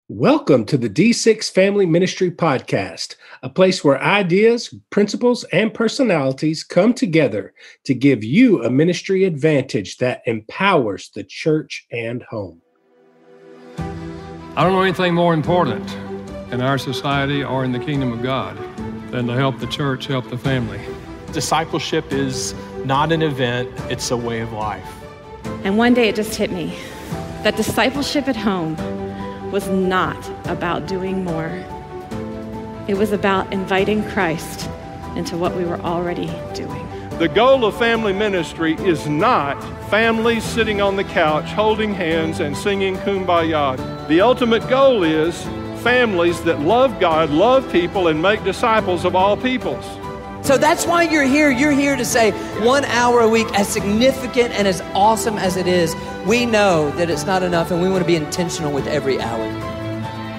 Welcome to the D6 Family Ministry Podcast, a place where ideas, principles, and personalities come together to give you a ministry advantage that empowers the church and home. I don't know anything more important in our society or in the kingdom of God than to help the church, help the family. Discipleship is not an event, it's a way of life. And one day it just hit me that discipleship at home was not about doing more. It was about inviting Christ into what we were already doing. The goal of family ministry is not families sitting on the couch holding hands and singing Kumbaya. The ultimate goal is families that love God, love people, and make disciples of all peoples. So that's why you're here. You're here to say 1 hour a week, as significant and as awesome as it is, we know that it's not enough and we want to be intentional with every hour.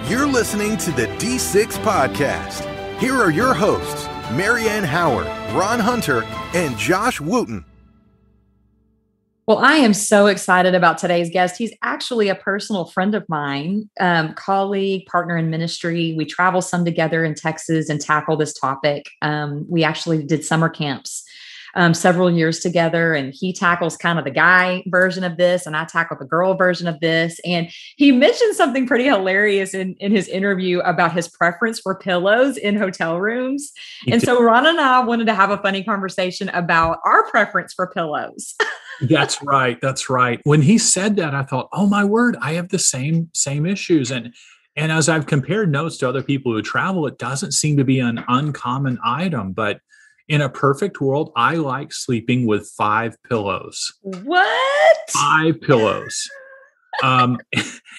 You're listening to the D6 Podcast. Here are your hosts, Marianne Howard, Ron Hunter, and Josh Wooten. Well, I am so excited about today's guest. He's actually a personal friend of mine, colleague, partner in ministry. We travel some together in Texas and tackle this topic. We actually did summer camps several years together, and he tackles kind of the guy version of this, and I tackle the girl version of this. And he mentioned something pretty hilarious in his interview about his preference for pillows in hotel rooms. And so Ron and I wanted to have a funny conversation about our preference for pillows. That's right. That's right. When he said that, I thought, oh my word, I have the same issues. And as I've compared notes to other people who travel, it doesn't seem to be an uncommon item. But in a perfect world, I like sleeping with 5 pillows. What? 5 pillows.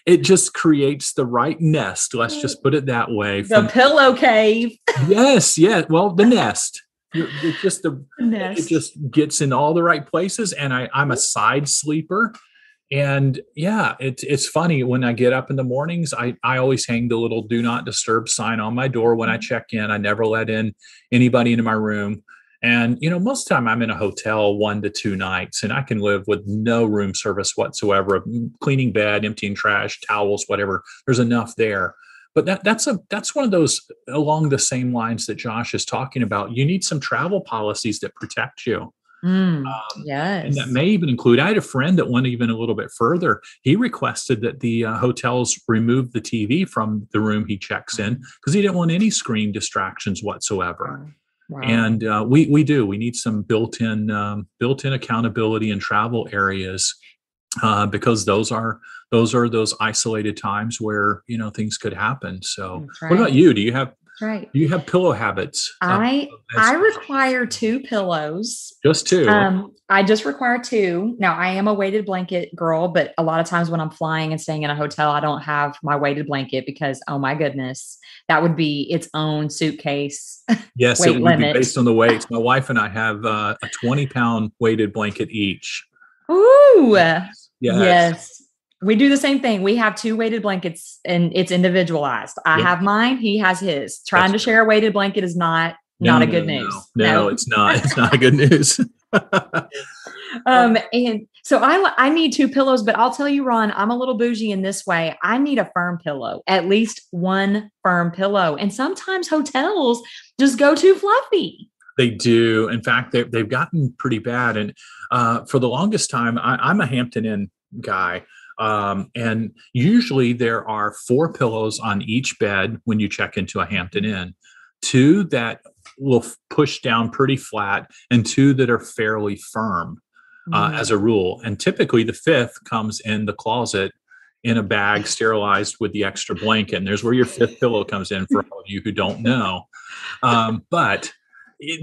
It just creates the right nest. Let's just put it that way. The pillow cave. Yes. Yeah. Well, the nest. It just gets in all the right places, and I'm a side sleeper, and yeah, it's funny when I get up in the mornings. I always hang the little "Do Not Disturb" sign on my door when I check in. I never let in anybody into my room, and most of the time I'm in a hotel 1 to 2 nights, and I can live with no room service whatsoever. Cleaning bed, emptying trash, towels, whatever. There's enough there. But that's one of those along the same lines that Josh is talking about. You need some travel policies that protect you. Yes. And that may even include, I had a friend that went even a little bit further. He requested that the hotels remove the TV from the room he checks in because he didn't want any screen distractions whatsoever. Wow. And we need some built-in accountability in travel areas because those are those isolated times where things could happen. So What about you? Do you have pillow habits? I require 2 pillows. Just 2. I just require 2. Now I am a weighted blanket girl, but a lot of times when I'm flying and staying in a hotel, I don't have my weighted blanket because, oh my goodness, that would be its own suitcase. Yes, it would be based on the weights. My wife and I have a 20-pound weighted blanket each. Ooh, yes. We do the same thing. We have 2 weighted blankets and it's individualized. I have mine. He has his. Trying to share a weighted blanket is not a good news. No, it's not. It's not a good news. And so I need 2 pillows, but I'll tell you, Ron, I'm a little bougie in this way. I need a firm pillow, at least one firm pillow. And sometimes hotels just go too fluffy. They do. In fact, they've gotten pretty bad. And for the longest time, I'm a Hampton Inn guy. And usually there are 4 pillows on each bed when you check into a Hampton Inn, 2 that will push down pretty flat and 2 that are fairly firm as a rule. And typically the 5th comes in the closet in a bag sterilized with the extra blanket. And there's where your 5th pillow comes in for all of you who don't know. But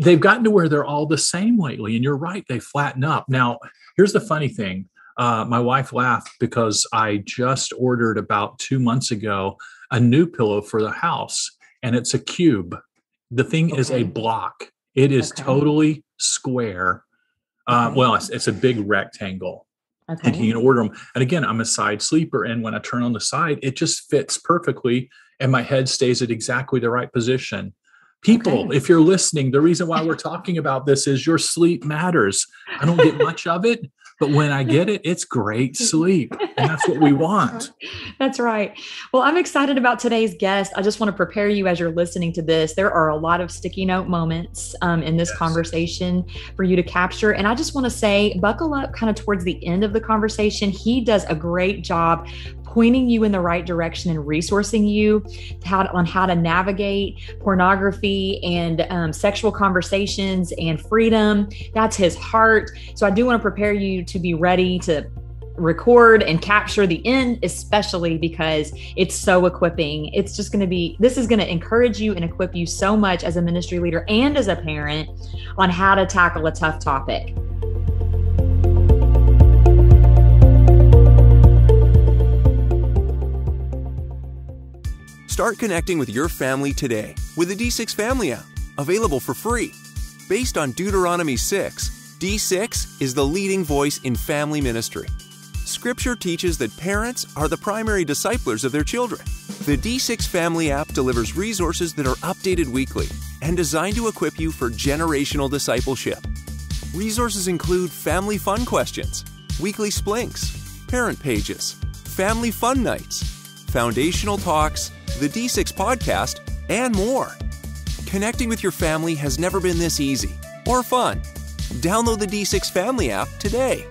they've gotten to where they're all the same lately. And you're right, they flatten up. Now, here's the funny thing. My wife laughed because I just ordered about 2 months ago a new pillow for the house, and it's a cube. The thing is a block. It is totally square. Well, it's a big rectangle. Okay. And you can order them. And again, I'm a side sleeper, and when I turn on the side, it just fits perfectly, and my head stays at exactly the right position. People, if you're listening, the reason why we're talking about this is your sleep matters. I don't get much of it, But when I get it, it's great sleep. And that's what we want. That's right. Well, I'm excited about today's guest. I just want to prepare you as you're listening to this. There are a lot of sticky note moments in this conversation for you to capture. And I just want to say, buckle up kind of towards the end of the conversation. He does a great job pointing you in the right direction and resourcing you on how to navigate pornography and sexual conversations and freedom. That's his heart. So I do want to prepare you to be ready to record and capture the end, especially because it's so equipping. This is going to encourage you and equip you so much as a ministry leader and as a parent on how to tackle a tough topic. Start connecting with your family today with the D6 Family app, available for free. Based on Deuteronomy 6, D6 is the leading voice in family ministry. Scripture teaches that parents are the primary disciplers of their children. The D6 Family app delivers resources that are updated weekly and designed to equip you for generational discipleship. Resources include family fun questions, weekly splinks, parent pages, family fun nights, foundational talks, the D6 podcast, and more. Connecting with your family has never been this easy or fun. Download the D6 Family app today.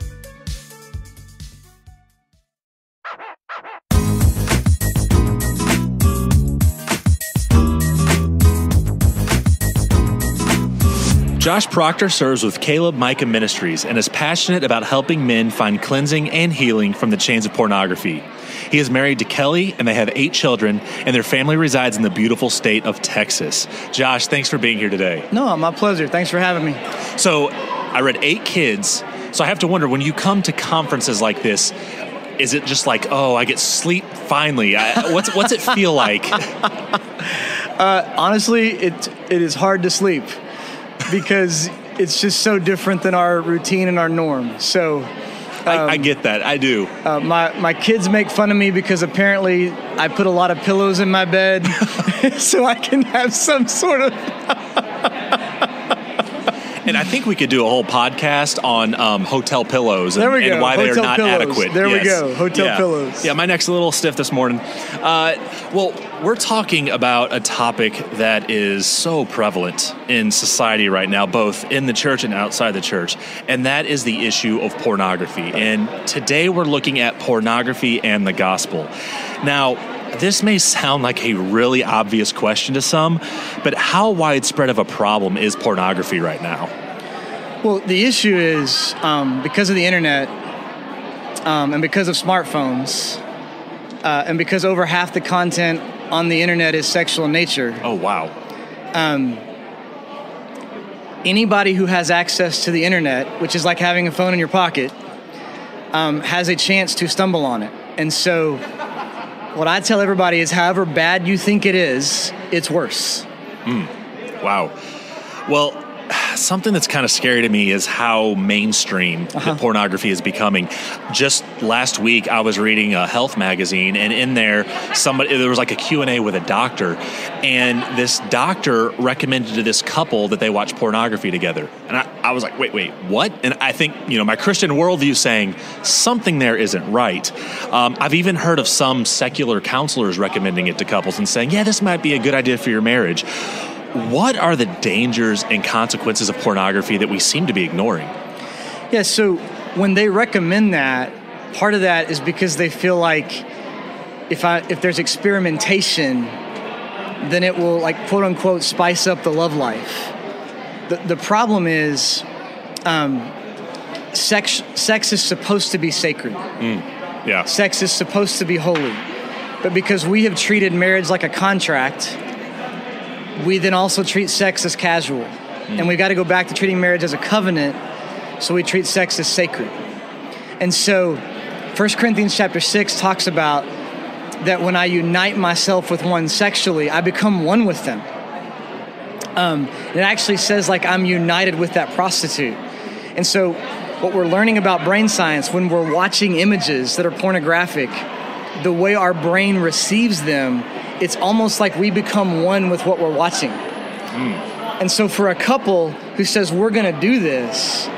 Josh Proctor serves with Caleb Micah Ministries and is passionate about helping men find cleansing and healing from the chains of pornography. He is married to Kelly, and they have 8 children, and their family resides in the beautiful state of Texas. Josh, thanks for being here today. No, my pleasure. Thanks for having me. So I read 8 kids, so I have to wonder, when you come to conferences like this, is it just like, oh, I get sleep finally? What's it feel like? Honestly, it is hard to sleep because it's just so different than our routine and our norm. So I get that. I do. My kids make fun of me because apparently I put a lot of pillows in my bed so I can have some sort of... And I think we could do a whole podcast on hotel pillows and why they are not pillows. adequate. There we go. Hotel pillows. Yeah, my neck's a little stiff this morning. Well, we're talking about a topic that is so prevalent in society right now, both in the church and outside the church, and that is the issue of pornography. And today we're looking at pornography and the gospel. Now, this may sound like a really obvious question to some, but how widespread of a problem is pornography right now? Well, the issue is because of the internet and because of smartphones and because over half the content on the internet is sexual in nature. Oh, wow. Anybody who has access to the internet, which is like having a phone in your pocket, has a chance to stumble on it. And so what I tell everybody is, however bad you think it is, it's worse. Wow. Well, something that's kind of scary to me is how mainstream that pornography is becoming. Just last week, I was reading a health magazine, and in there, there was like a Q&A with a doctor, and this doctor recommended to this couple that they watch pornography together. And I was like, wait, what? And I think, my Christian worldview saying something there isn't right. I've even heard of some secular counselors recommending it to couples and saying, yeah, this might be a good idea for your marriage. What are the dangers and consequences of pornography that we seem to be ignoring? Yeah, so when they recommend that, part of that is because they feel like if there's experimentation, then it will, like, quote unquote, spice up the love life. The problem is sex is supposed to be sacred. Yeah. Sex is supposed to be holy. But because we have treated marriage like a contract, we then also treat sex as casual. And we've got to go back to treating marriage as a covenant, so we treat sex as sacred. And so 1 Corinthians chapter 6 talks about that when I unite myself with one sexually, I become one with them. It actually says, like, I'm united with that prostitute. And so what we're learning about brain science, when we're watching images that are pornographic, the way our brain receives them, it's almost like we become one with what we're watching. And so for a couple who says, we're going to do this,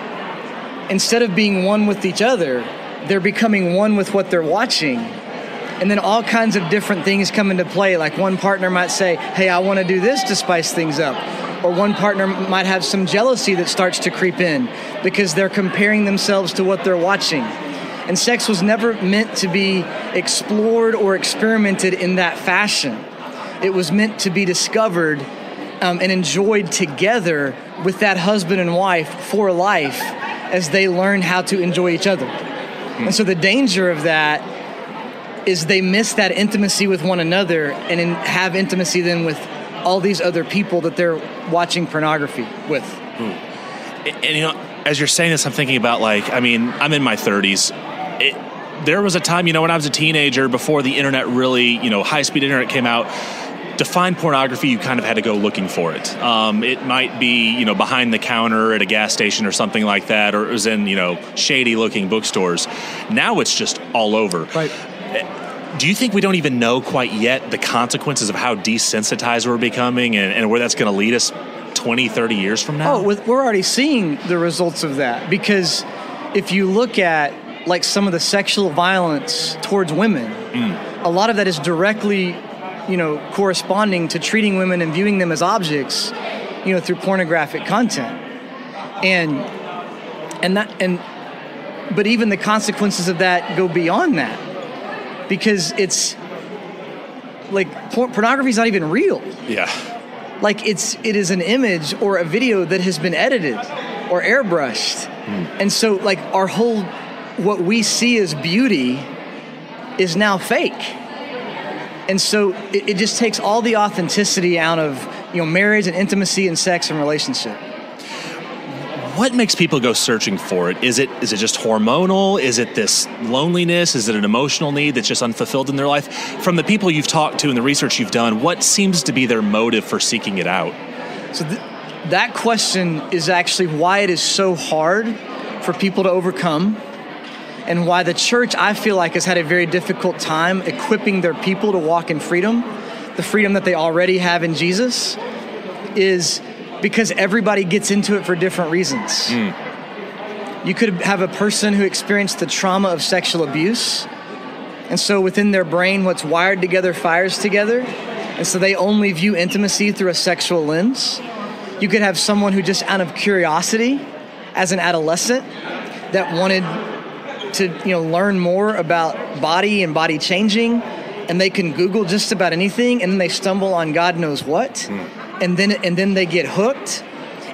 instead of being one with each other, they're becoming one with what they're watching. And then all kinds of different things come into play. Like one partner might say, hey, I want to do this to spice things up. Or one partner might have some jealousy that starts to creep in because they're comparing themselves to what they're watching. And sex was never meant to be explored or experimented in that fashion. It was meant to be discovered and enjoyed together with that husband and wife for life as they learn how to enjoy each other. And so the danger of that is they miss that intimacy with one another and have intimacy then with all these other people that they're watching pornography with. And you know, as you're saying this, I'm thinking about I'm in my 30s. There was a time, when I was a teenager, before the internet really, high-speed internet came out, to find pornography, you kind of had to go looking for it. It might be, behind the counter at a gas station or something like that, or it was in, shady-looking bookstores. Now it's just all over. Right. Do you think we don't even know quite yet the consequences of how desensitized we're becoming and where that's going to lead us 20, 30 years from now? Oh, we're already seeing the results of that, because if you look at some of the sexual violence towards women, a lot of that is directly corresponding to treating women and viewing them as objects, through pornographic content. But even the consequences of that go beyond that, because it's pornography is not even real. Yeah. It is an image or a video that has been edited or airbrushed. And so our whole, what we see as beauty is now fake. And so it just takes all the authenticity out of, marriage and intimacy and sex and relationship. What makes people go searching for it? Is it just hormonal? Is it this loneliness? Is it an emotional need that's just unfulfilled in their life? From the people you've talked to and the research you've done, what seems to be their motive for seeking it out? So that question is actually why it is so hard for people to overcome, and why the church, I feel like, has had a very difficult time equipping their people to walk in freedom, the freedom that they already have in Jesus, is because everybody gets into it for different reasons. You could have a person who experienced the trauma of sexual abuse, and so within their brain, what's wired together fires together, and so they only view intimacy through a sexual lens. You could have someone who just out of curiosity, as an adolescent, that wanted to learn more about body and body changing, and they can Google just about anything, and then they stumble on God knows what. And then they get hooked.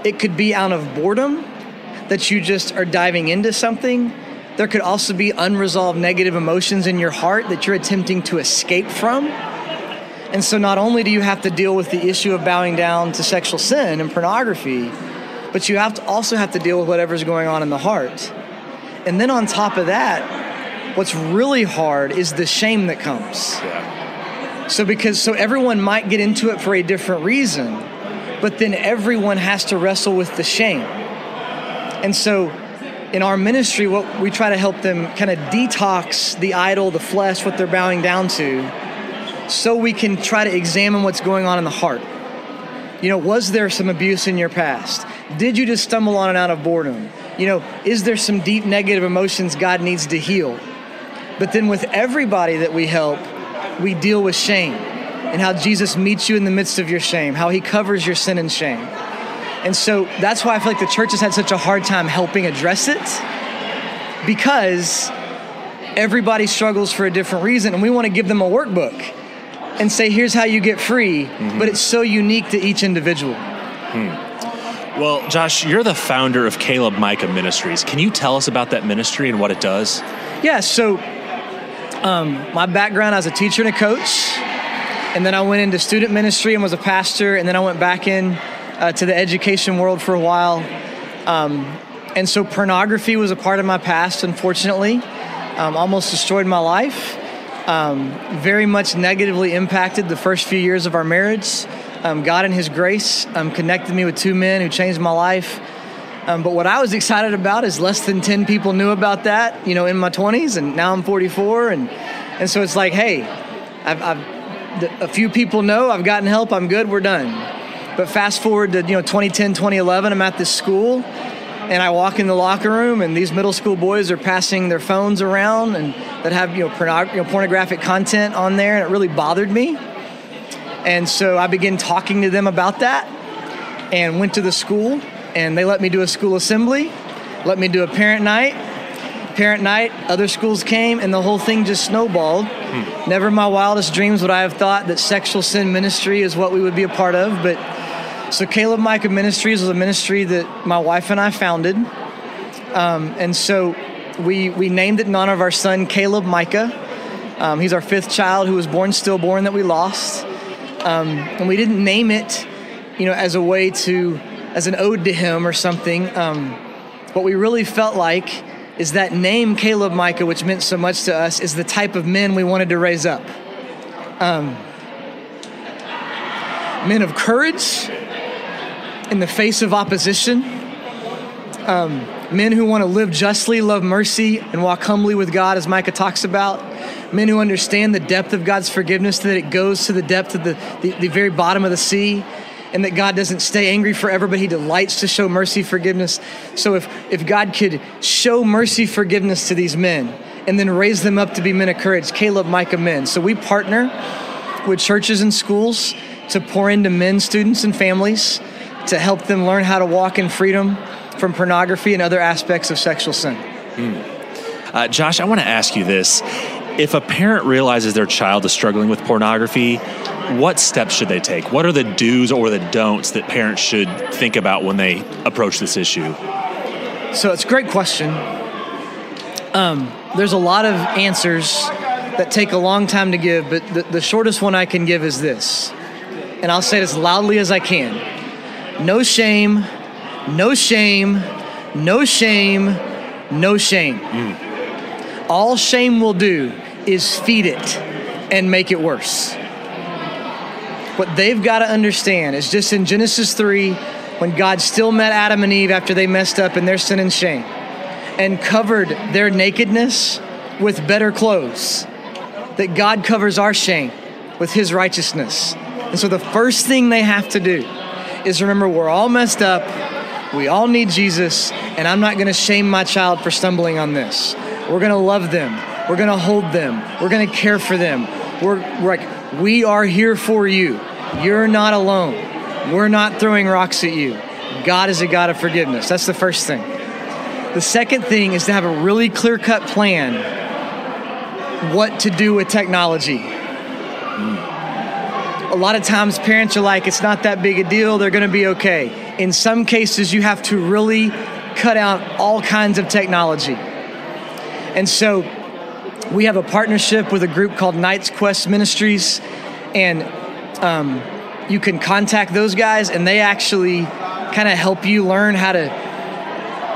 It could be out of boredom that you just are diving into something. There could also be unresolved negative emotions in your heart that you're attempting to escape from. And so not only do you have to deal with the issue of bowing down to sexual sin and pornography, but you also have to deal with whatever's going on in the heart. And then on top of that, what's really hard is the shame that comes. Yeah. So everyone might get into it for a different reason, but then everyone has to wrestle with the shame. And so in our ministry, what we try to help them kind of detox the idol, the flesh, what they're bowing down to, so we can try to examine what's going on in the heart. Was there some abuse in your past? Did you just stumble on it out of boredom? Is there some deep negative emotions God needs to heal? But then with everybody that we help, we deal with shame and how Jesus meets you in the midst of your shame, how he covers your sin and shame. And so that's why I feel like the church has had such a hard time helping address it, because everybody struggles for a different reason, and we want to give them a workbook and say, here's how you get free, but it's so unique to each individual. Well, Josh, you're the founder of Caleb Micah Ministries. Can you tell us about that ministry and what it does? Yeah, so my background, I was a teacher and a coach, and then I went into student ministry and was a pastor, and then I went back in to the education world for a while. And so pornography was a part of my past, unfortunately. Almost destroyed my life. Very much negatively impacted the first few years of our marriage. God in his grace connected me with two men who changed my life. But what I was excited about is less than 10 people knew about that, in my 20s, and now I'm 44. And so it's like, hey, a few people know, I've gotten help, I'm good, we're done. But fast forward to 2010, 2011, I'm at this school, And I walk in the locker room, and these middle school boys are passing their phones around and that have pornographic content on there, and it really bothered me. And so I began talking to them about that, and went to the school, and they let me do a school assembly, let me do a parent night. Other schools came, and the whole thing just snowballed. Never in my wildest dreams would I have thought that sexual sin ministry is what we would be a part of. But so Caleb Micah Ministries was a ministry that my wife and I founded. And so we named it in honor of our son, Caleb Micah. He's our 5th child who was stillborn that we lost. And we didn't name it, as a way as an ode to him or something. What we really felt like is that name Caleb Micah, which meant so much to us, is the type of men we wanted to raise up. Men of courage in the face of opposition. Men who want to live justly, love mercy, and walk humbly with God, as Micah talks about. Men who understand the depth of God's forgiveness, that it goes to the depth of the very bottom of the sea, and that God doesn't stay angry forever, but he delights to show mercy, forgiveness. So if God could show mercy, forgiveness to these men and then raise them up to be men of courage, Caleb Micah men. So we partner with churches and schools to pour into men, students, and families to help them learn how to walk in freedom from pornography and other aspects of sexual sin. Josh, I want to ask you this. If a parent realizes their child is struggling with pornography, what steps should they take? What are the do's or the don'ts that parents should think about when they approach this issue? So it's a great question. There's a lot of answers that take a long time to give, but the shortest one I can give is this. And I'll say it as loudly as I can. No shame, no shame, no shame, no shame. All shame will do is feed it and make it worse. What they've got to understand is just in Genesis 3, when God still met Adam and Eve after they messed up in their sin and shame and covered their nakedness with better clothes, that God covers our shame with his righteousness. And so the first thing they have to do is remember we're all messed up, we all need Jesus, and I'm not going to shame my child for stumbling on this. We're going to love them. We're going to hold them. We're going to care for them. We are here for you. You're not alone. We're not throwing rocks at you. God is a God of forgiveness. That's the first thing. The second thing is to have a really clear-cut plan what to do with technology. A lot of times parents are like, it's not that big a deal. They're going to be okay. In some cases, you have to really cut out all kinds of technology. And so we have a partnership with a group called Knight's Quest Ministries, and you can contact those guys, and they actually kind of help you learn how to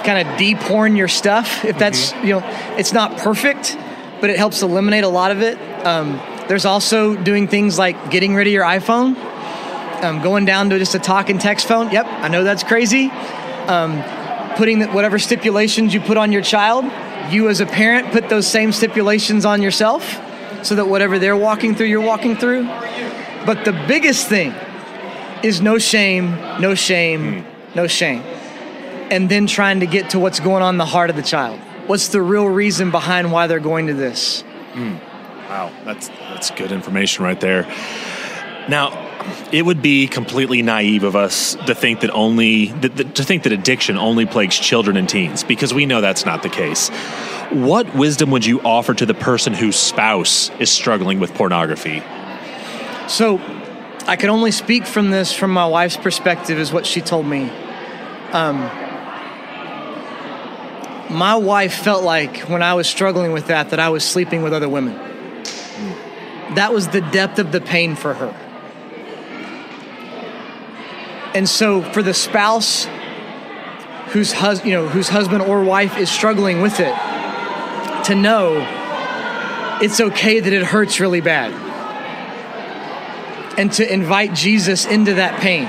kind of de-porn your stuff. If that's, it's not perfect, but it helps eliminate a lot of it. There's also doing things like getting rid of your iPhone, going down to just a talk and text phone. Yep, I know that's crazy. Putting whatever stipulations you put on your child, you as a parent put those same stipulations on yourself so that whatever they're walking through, you're walking through. But the biggest thing is no shame, no shame, no shame. And then trying to get to what's going on in the heart of the child. What's the real reason behind why they're going to this? Wow, that's good information right there. Now, it would be completely naive of us to think that addiction only plagues children and teens, because we know that's not the case. What wisdom would you offer to the person whose spouse is struggling with pornography? So, I can only speak from my wife's perspective, is what she told me. My wife felt like when I was struggling with that I was sleeping with other women. That was the depth of the pain for her. And so for the spouse whose husband or wife is struggling with it, to know it's okay that it hurts really bad. And to invite Jesus into that pain.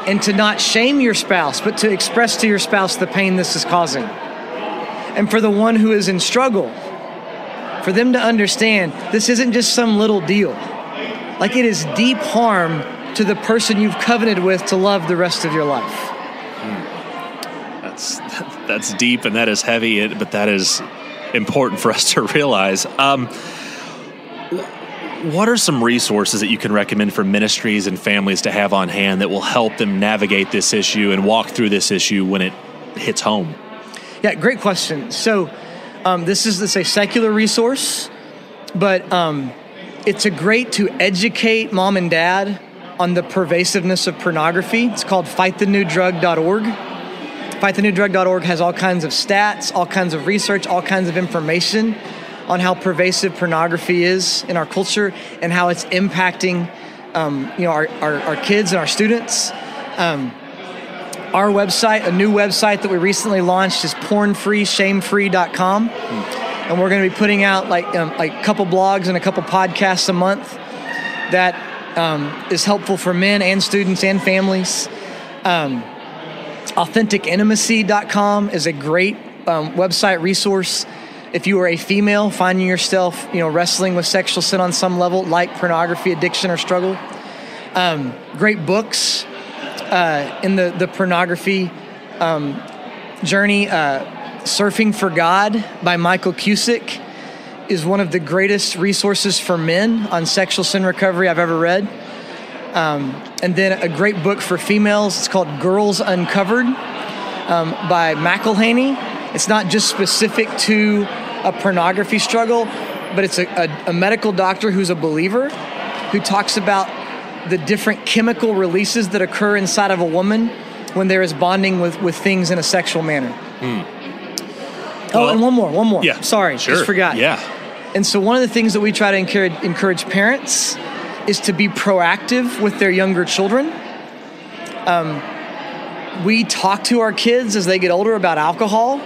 And to not shame your spouse, but to express to your spouse the pain this is causing. And for the one who is in struggle, for them to understand this isn't just some little deal. Like, it is deep harm to the person you've covenanted with to love the rest of your life. That's deep and that is heavy, but that is important for us to realize. What are some resources that you can recommend for ministries and families to have on hand that will help them navigate this issue and walk through this issue when it hits home? Yeah, great question. So this is a secular resource, but it's great to educate mom and dad on the pervasiveness of pornography. It's called fightthenewdrug.org. Fightthenewdrug.org has all kinds of stats, all kinds of research, all kinds of information on how pervasive pornography is in our culture and how it's impacting our kids and our students. Our website, a new website that we recently launched, is pornfreeshamefree.com. And we're going to be putting out like a couple blogs and a couple podcasts a month that is helpful for men and students and families. AuthenticIntimacy.com is a great website resource. If you are a female finding yourself, wrestling with sexual sin on some level, like pornography, addiction, or struggle. Great books in the pornography journey. Surfing for God by Michael Cusick is one of the greatest resources for men on sexual sin recovery I've ever read. And then a great book for females, it's called Girls Uncovered by McElhaney. It's not just specific to a pornography struggle, but it's a medical doctor who's a believer who talks about the different chemical releases that occur inside of a woman when there is bonding with things in a sexual manner. And one more. Yeah. Sorry, sure. Just forgot. Yeah. And so one of the things that we try to encourage parents is to be proactive with their younger children. We talk to our kids as they get older about alcohol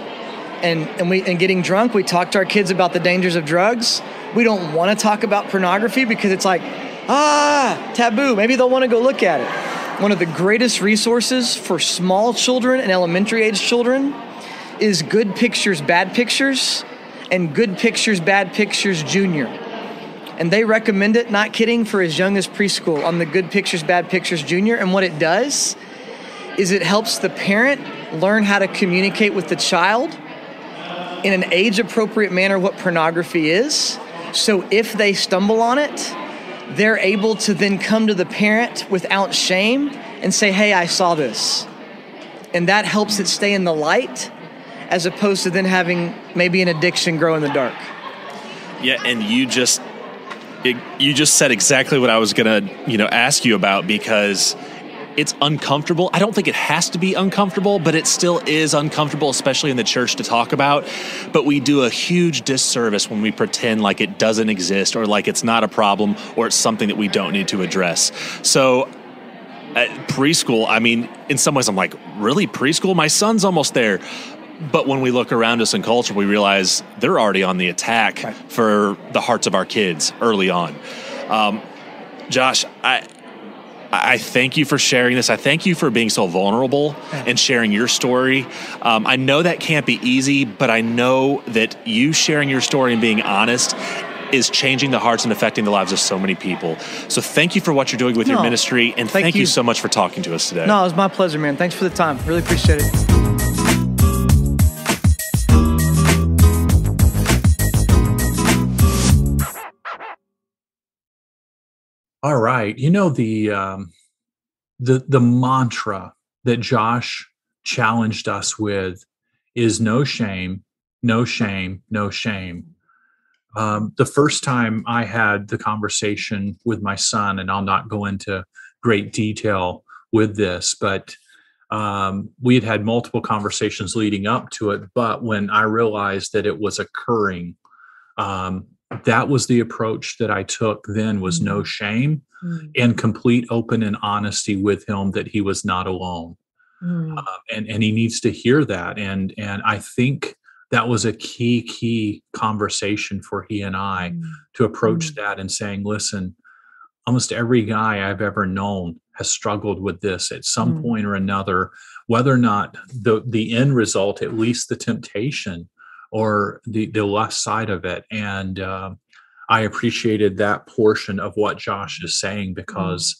and getting drunk. We talk to our kids about the dangers of drugs. We don't want to talk about pornography because it's like, taboo. Maybe they'll want to go look at it. One of the greatest resources for small children and elementary age children is Good Pictures, Bad Pictures, and Good Pictures, Bad Pictures Junior. And they recommend it, not kidding, for as young as preschool on the Good Pictures, Bad Pictures Junior. And what it does is it helps the parent learn how to communicate with the child in an age-appropriate manner what pornography is. So if they stumble on it, they're able to then come to the parent without shame and say, hey, I saw this. And that helps it stay in the light as opposed to then having maybe an addiction grow in the dark. Yeah, and you just said exactly what I was going to, ask you about, because it's uncomfortable. I don't think it has to be uncomfortable, but it still is uncomfortable, especially in the church, to talk about. But we do a huge disservice when we pretend like it doesn't exist or like it's not a problem or it's something that we don't need to address. So at preschool, I mean, in some ways I'm like, really, preschool? My son's almost there. But when we look around us in culture, we realize they're already on the attack for the hearts of our kids early on. Josh, I thank you for sharing this. I thank you for being so vulnerable and sharing your story. I know that can't be easy, but I know that you sharing your story and being honest is changing the hearts and affecting the lives of so many people. So thank you for what you're doing with your ministry, and thank you so much for talking to us today. No, it was my pleasure, man. Thanks for the time. Really appreciate it. All right. The mantra that Josh challenged us with is no shame, no shame, no shame. The first time I had the conversation with my son, and I'll not go into great detail with this, but we had multiple conversations leading up to it. But when I realized that it was occurring, that was the approach that I took then, was no shame and complete open and honesty with him that he was not alone. And he needs to hear that. And I think that was a key conversation for he and I to approach that and saying, listen, almost every guy I've ever known has struggled with this at some point or another, whether or not the end result, at least the temptation or the left side of it. And I appreciated that portion of what Josh is saying, because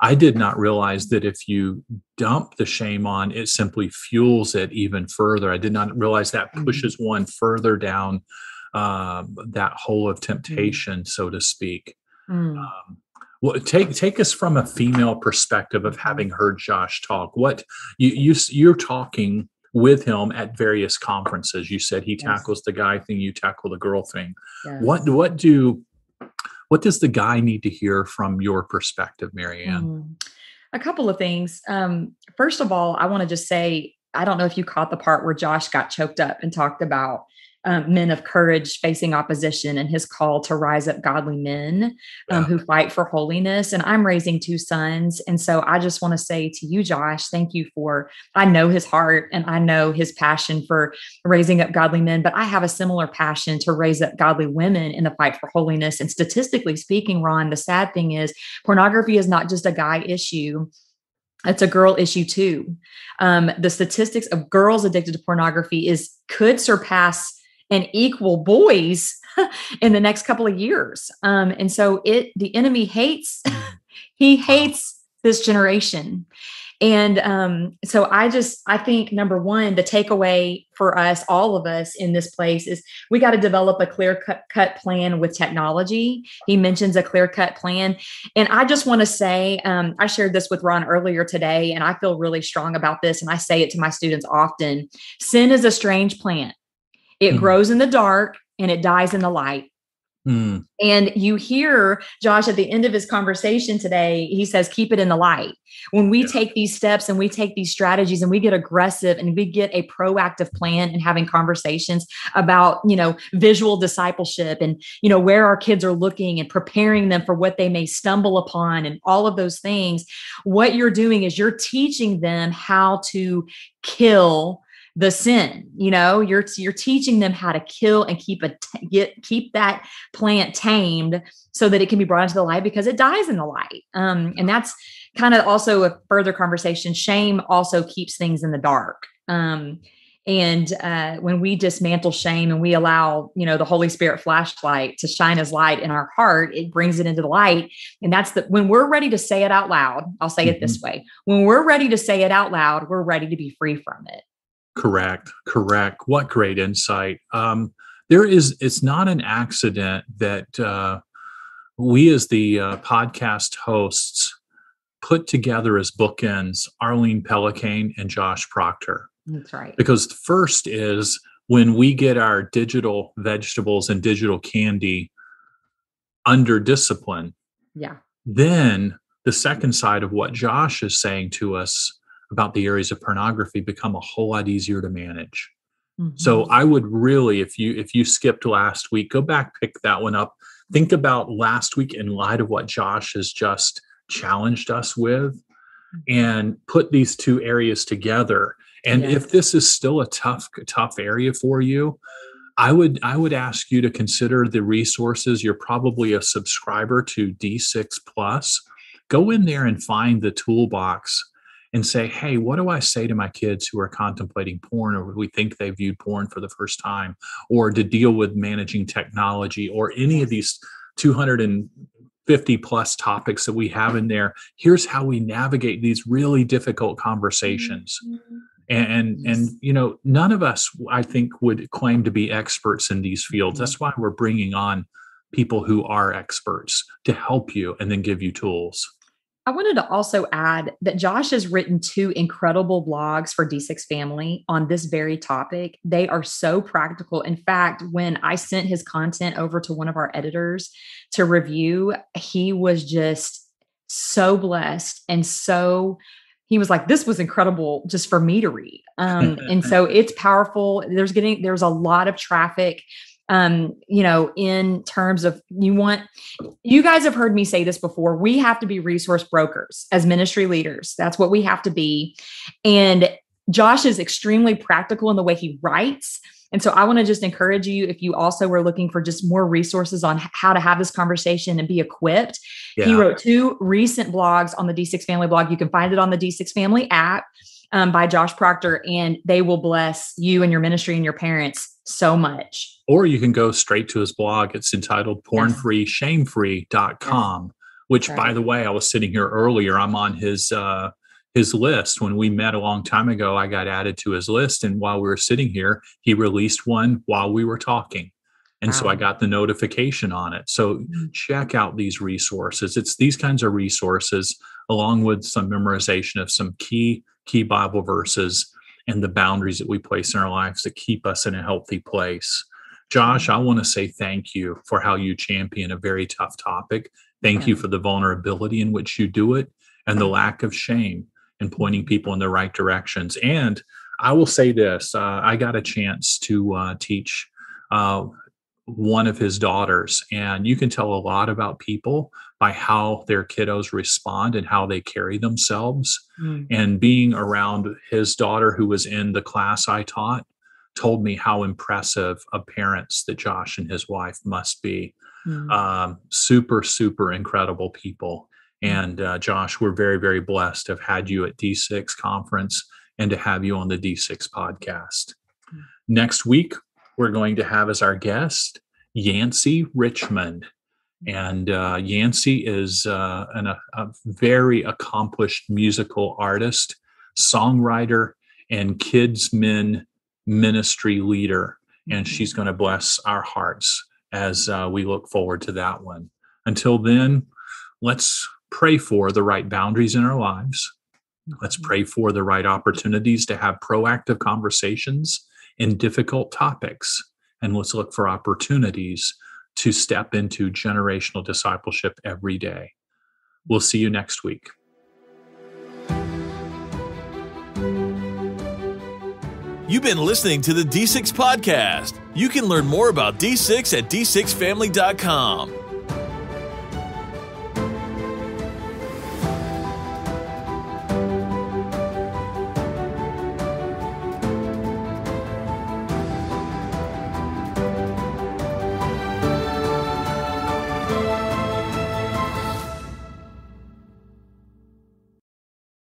I did not realize that if you dump the shame on, it simply fuels it even further. I did not realize that pushes one further down that hole of temptation, so to speak. Well, take us from a female perspective of having heard Josh talk. What you're talking with him at various conferences. You said he tackles the guy thing, you tackle the girl thing. Yes. What does the guy need to hear from your perspective, Marianne? A couple of things. First of all, I want to just say, I don't know if you caught the part where Josh got choked up and talked about men of courage facing opposition and his call to rise up godly men who fight for holiness. And I'm raising 2 sons. And so I just want to say to you, Josh, thank you I know his heart and I know his passion for raising up godly men, but I have a similar passion to raise up godly women in the fight for holiness. And statistically speaking, Ron, the sad thing is pornography is not just a guy issue. It's a girl issue too. The statistics of girls addicted to pornography could surpass and equal boys in the next couple of years. And so the enemy hates this generation. And so I think number one, the takeaway for us, all of us in this place is we got to develop a clear cut plan with technology. He mentions a clear cut plan. And I just want to say, I shared this with Ron earlier today, and I feel really strong about this. And I say it to my students often. Sin is a strange plant. It grows in the dark and it dies in the light. And you hear Josh at the end of his conversation today, he says, keep it in the light. When we take these steps and we take these strategies and we get aggressive and we get a proactive plan and having conversations about, visual discipleship and, where our kids are looking and preparing them for what they may stumble upon and all of those things, what you're doing is you're teaching them how to kill the sin. You're teaching them how to kill and keep that plant tamed so that it can be brought into the light because it dies in the light. And that's kind of also a further conversation. Shame also keeps things in the dark. And when we dismantle shame and we allow, the Holy Spirit flashlight to shine his light in our heart, it brings it into the light. And when we're ready to say it out loud, I'll say it this way. When we're ready to say it out loud, we're ready to be free from it. Correct. What great insight. It's not an accident that we as the podcast hosts put together as bookends Arlene Pellicane and Josh Proctor. That's right. Because the first is when we get our digital vegetables and digital candy under discipline. Yeah. Then the second side of what Josh is saying to us about the areas of pornography become a whole lot easier to manage. So I would really, if you skipped last week, go back, pick that one up. Think about last week in light of what Josh has just challenged us with and put these 2 areas together. And if this is still a tough area for you, I would ask you to consider the resources. You're probably a subscriber to D6 Plus. Go in there and find the toolbox and say, hey, what do I say to my kids who are contemplating porn or we think they viewed porn for the first time, or to deal with managing technology or any of these 250 plus topics that we have in there? Here's how we navigate these really difficult conversations. And none of us, I think, would claim to be experts in these fields. That's why we're bringing on people who are experts to help you and then give you tools. I wanted to also add that Josh has written 2 incredible blogs for D6 Family on this very topic. They are so practical. In fact, when I sent his content over to one of our editors to review, he was just so blessed and he was like, this was incredible just for me to read. And so it's powerful. There's a lot of traffic. In terms of you guys have heard me say this before, we have to be resource brokers as ministry leaders. That's what we have to be. And Josh is extremely practical in the way he writes. And so I want to just encourage you, if you also were looking for just more resources on how to have this conversation and be equipped. He wrote 2 recent blogs on the D6 Family blog. You can find it on the D6 Family app by Josh Proctor, and they will bless you and your ministry and your parents so much. Or you can go straight to his blog. It's entitled pornfreeshamefree.com, which, by the way, I was sitting here earlier. I'm on his list. When we met a long time ago, I got added to his list. And while we were sitting here, he released one while we were talking. And so I got the notification on it. So check out these resources. It's these kinds of resources, along with some memorization of some key Bible verses and the boundaries that we place in our lives that keep us in a healthy place. Josh, I want to say thank you for how you champion a very tough topic. Thank you for the vulnerability in which you do it and the lack of shame in pointing people in the right directions. And I will say this, I got a chance to teach one of his daughters, and you can tell a lot about people by how their kiddos respond and how they carry themselves. And being around his daughter, who was in the class I taught, told me how impressive of parents that Josh and his wife must be. Super, super incredible people. And Josh, we're very, very blessed to have had you at D6 conference and to have you on the D6 podcast. Next week, we're going to have as our guest Yancey Richmond. And Yancey is a very accomplished musical artist, songwriter, and kids men ministry leader. And she's going to bless our hearts as we look forward to that one. Until then, let's pray for the right boundaries in our lives. Let's pray for the right opportunities to have proactive conversations in difficult topics. And let's look for opportunities to step into generational discipleship every day. We'll see you next week. You've been listening to the D6 Podcast. You can learn more about D6 at d6family.com.